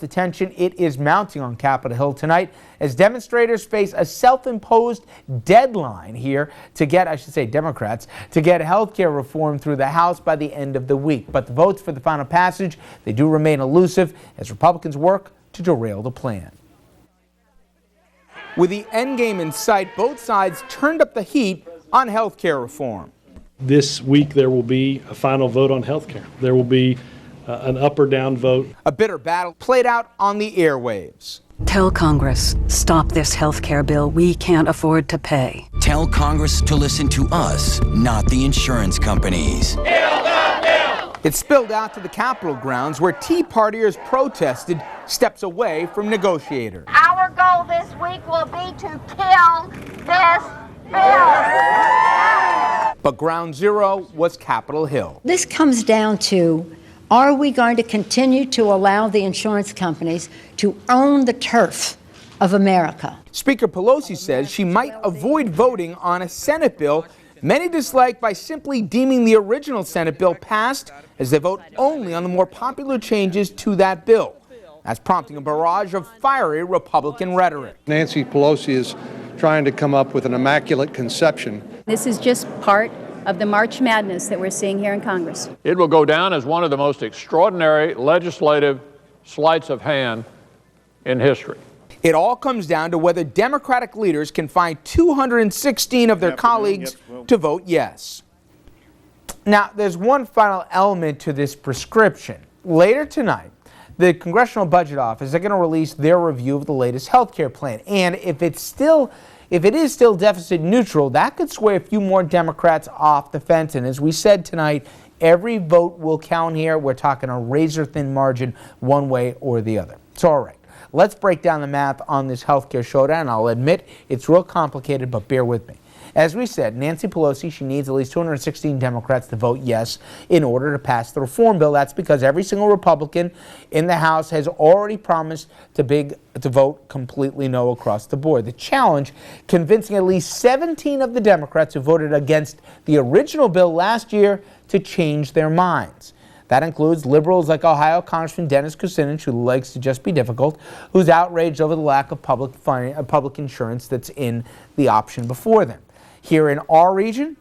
The tension, it is mounting on Capitol Hill tonight as demonstrators face a self-imposed deadline here to get, Democrats, to get health care reform through the House by the end of the week. But the votes for the final passage, they do remain elusive as Republicans work to derail the plan. With the endgame in sight, both sides turned up the heat on health care reform. This week there will be a final vote on health care. There will be an up or down vote. A bitter battle played out on the airwaves. Tell Congress, stop this health care bill we can't afford to pay. Tell Congress to listen to us, not the insurance companies. It spilled out to the Capitol grounds where Tea Partiers protested steps away from negotiators. Our goal this week will be to kill this bill. But ground zero was Capitol Hill. This comes down to, are we going to continue to allow the insurance companies to own the turf of America? Speaker Pelosi says she might avoid voting on a Senate bill many dislike by simply deeming the original Senate bill passed as they vote only on the more popular changes to that bill. That's prompting a barrage of fiery Republican rhetoric. Nancy Pelosi is trying to come up with an immaculate conception. This is just part of the March Madness that we're seeing here in Congress. It will go down as one of the most extraordinary legislative sleights of hand in history. It all comes down to whether Democratic leaders can find 216 of their colleagues to vote yes. Now, there's one final element to this prescription. Later tonight, the Congressional Budget Office is going to release their review of the latest health care plan. And if it is still deficit neutral, that could sway a few more Democrats off the fence. And as we said tonight, every vote will count here. We're talking a razor-thin margin one way or the other. It's all right. Let's break down the math on this healthcare showdown. I'll admit it's real complicated, but bear with me. As we said, Nancy Pelosi, she needs at least 216 Democrats to vote yes in order to pass the reform bill. That's because every single Republican in the House has already promised to vote completely no across the board. The challenge, convincing at least 17 of the Democrats who voted against the original bill last year to change their minds. That includes liberals like Ohio Congressman Dennis Kucinich, who likes to just be difficult, who's outraged over the lack of public insurance that's in the option before them. Here in our region,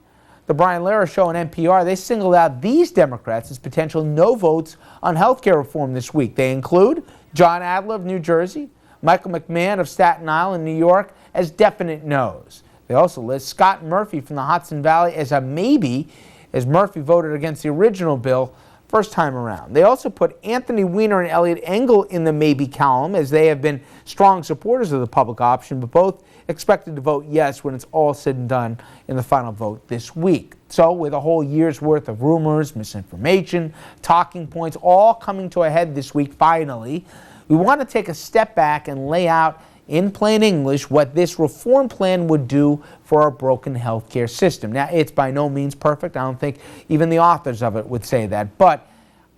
the Brian Lehrer Show on NPR, they singled out these Democrats as potential no votes on health care reform this week. They include John Adler of New Jersey, Michael McMahon of Staten Island, New York, as definite no's. They also list Scott Murphy from the Hudson Valley as a maybe, as Murphy voted against the original bill first time around. They also put Anthony Weiner and Elliot Engel in the maybe column, as they have been strong supporters of the public option, but both expected to vote yes when it's all said and done in the final vote this week. So with a whole year's worth of rumors, misinformation, talking points all coming to a head this week finally, we want to take a step back and lay out in plain English what this reform plan would do for our broken healthcare system. Now, it's by no means perfect. I don't think even the authors of it would say that. But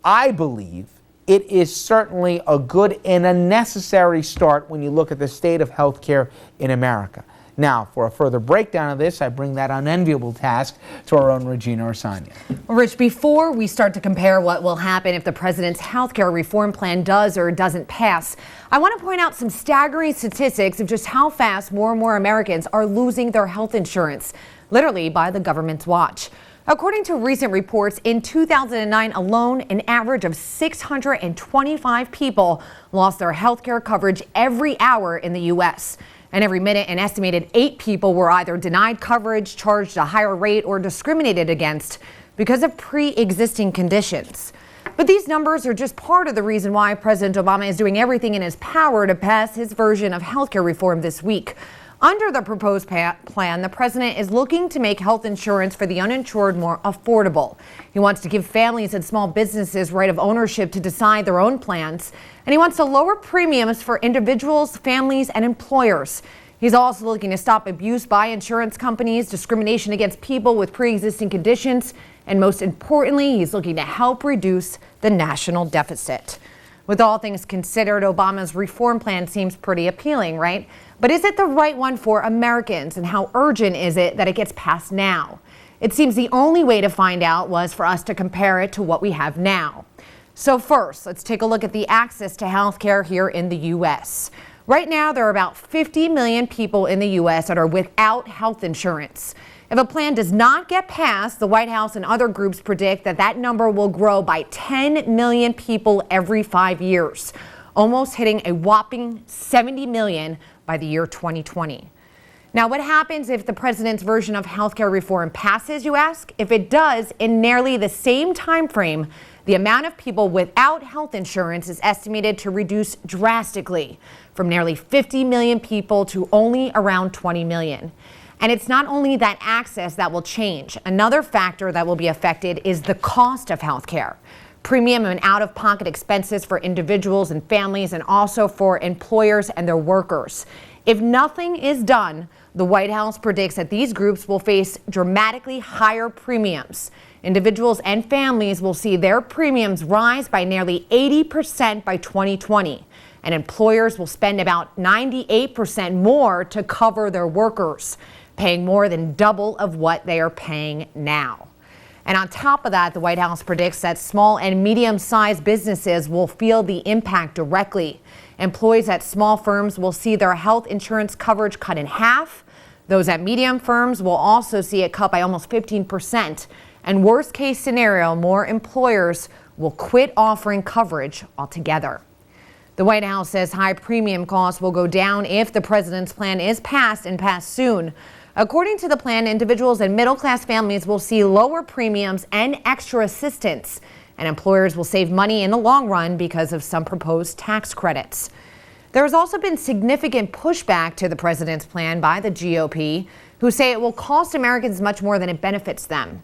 I believe it is certainly a good and a necessary start when you look at the state of healthcare in America. Now, for a further breakdown of this, I bring that unenviable task to our own Regina Orsania. Well, Rich, before we start to compare what will happen if the president's healthcare reform plan does or doesn't pass, I want to point out some staggering statistics of just how fast more and more Americans are losing their health insurance, literally by the government's watch. According to recent reports, in 2009 alone, an average of 625 people lost their health care coverage every hour in the U.S. And every minute, an estimated 8 people were either denied coverage, charged a higher rate, or discriminated against because of pre-existing conditions. But these numbers are just part of the reason why President Obama is doing everything in his power to pass his version of healthcare reform this week. Under the proposed plan, the president is looking to make health insurance for the uninsured more affordable. He wants to give families and small businesses right of ownership to decide their own plans. And he wants to lower premiums for individuals, families, and employers. He's also looking to stop abuse by insurance companies, discrimination against people with pre-existing conditions, and most importantly, he's looking to help reduce the national deficit. With all things considered, Obama's reform plan seems pretty appealing, right? But is it the right one for Americans, and how urgent is it that it gets passed now? It seems the only way to find out was for us to compare it to what we have now. So first, let's take a look at the access to health care here in the U.S. Right now, there are about 50 million people in the U.S. that are without health insurance. If a plan does not get passed, the White House and other groups predict that that number will grow by 10 million people every 5 years, almost hitting a whopping 70 million by the year 2020. Now, what happens if the president's version of healthcare reform passes, you ask? If it does, in nearly the same time frame, the amount of people without health insurance is estimated to reduce drastically from nearly 50 million people to only around 20 million. And it's not only that access that will change. Another factor that will be affected is the cost of health care. Premium and out-of-pocket expenses for individuals and families, and also for employers and their workers. If nothing is done, the White House predicts that these groups will face dramatically higher premiums. Individuals and families will see their premiums rise by nearly 80% by 2020. And employers will spend about 98% more to cover their workers, paying more than double of what they are paying now. And on top of that, the White House predicts that small and medium-sized businesses will feel the impact directly. Employees at small firms will see their health insurance coverage cut in half. Those at medium firms will also see it cut by almost 15%. And worst case scenario, more employers will quit offering coverage altogether. The White House says high premium costs will go down if the president's plan is passed and passed soon. According to the plan, individuals and middle-class families will see lower premiums and extra assistance, and employers will save money in the long run because of some proposed tax credits. There has also been significant pushback to the president's plan by the GOP, who say it will cost Americans much more than it benefits them.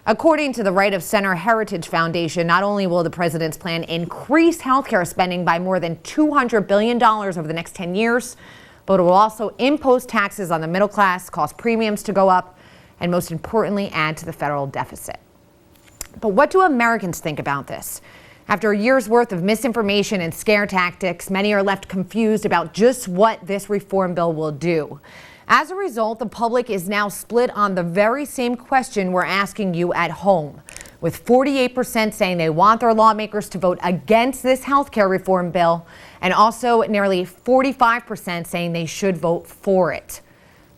According to the Right of Center Heritage Foundation, not only will the president's plan increase healthcare spending by more than $200 billion over the next 10 years, but it will also impose taxes on the middle class, cause premiums to go up, and most importantly, add to the federal deficit. But what do Americans think about this? After a year's worth of misinformation and scare tactics, many are left confused about just what this reform bill will do. As a result, the public is now split on the very same question we're asking you at home, with 48% saying they want their lawmakers to vote against this health care reform bill, and also nearly 45% saying they should vote for it.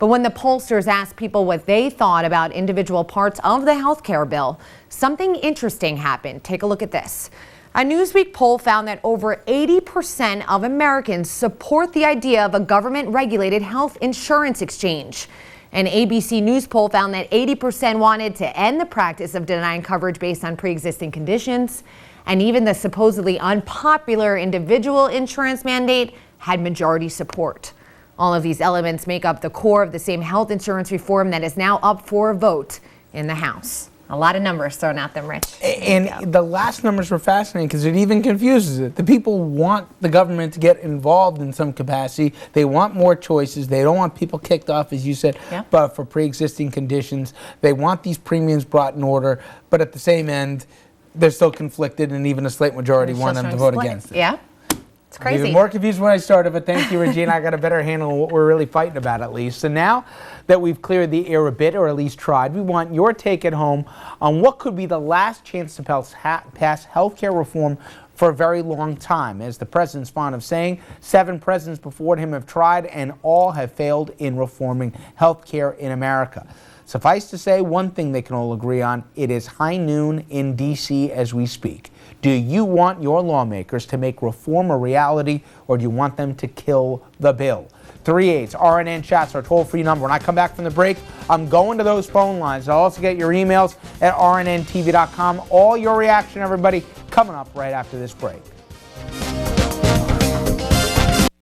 But when the pollsters asked people what they thought about individual parts of the health care bill, something interesting happened. Take a look at this. A Newsweek poll found that over 80% of Americans support the idea of a government-regulated health insurance exchange. An ABC News poll found that 80% wanted to end the practice of denying coverage based on pre-existing conditions, and even the supposedly unpopular individual insurance mandate had majority support. All of these elements make up the core of the same health insurance reform that is now up for a vote in the House. A lot of numbers thrown at them, Rich. And the last numbers were fascinating because it even confuses it. The people want the government to get involved in some capacity. They want more choices. They don't want people kicked off, as you said, but for pre-existing conditions. They want these premiums brought in order, but at the same end, they're still conflicted, and even a slight majority want them to vote against it. Yeah. It's crazy. Even more confused when I started, but thank you, Regina. I got a better handle on what we're really fighting about, at least. So now that we've cleared the air a bit, or at least tried, we want your take at home on what could be the last chance to pass health care reform for a very long time. As the president's fond of saying, 7 presidents before him have tried, and all have failed in reforming health care in America. Suffice to say, one thing they can all agree on: it is high noon in D.C. as we speak. Do you want your lawmakers to make reform a reality, or do you want them to kill the bill? 3-8 RNN Chats, our toll-free number. When I come back from the break, I'm going to those phone lines. I'll also get your emails at rnntv.com. All your reaction, everybody, coming up right after this break.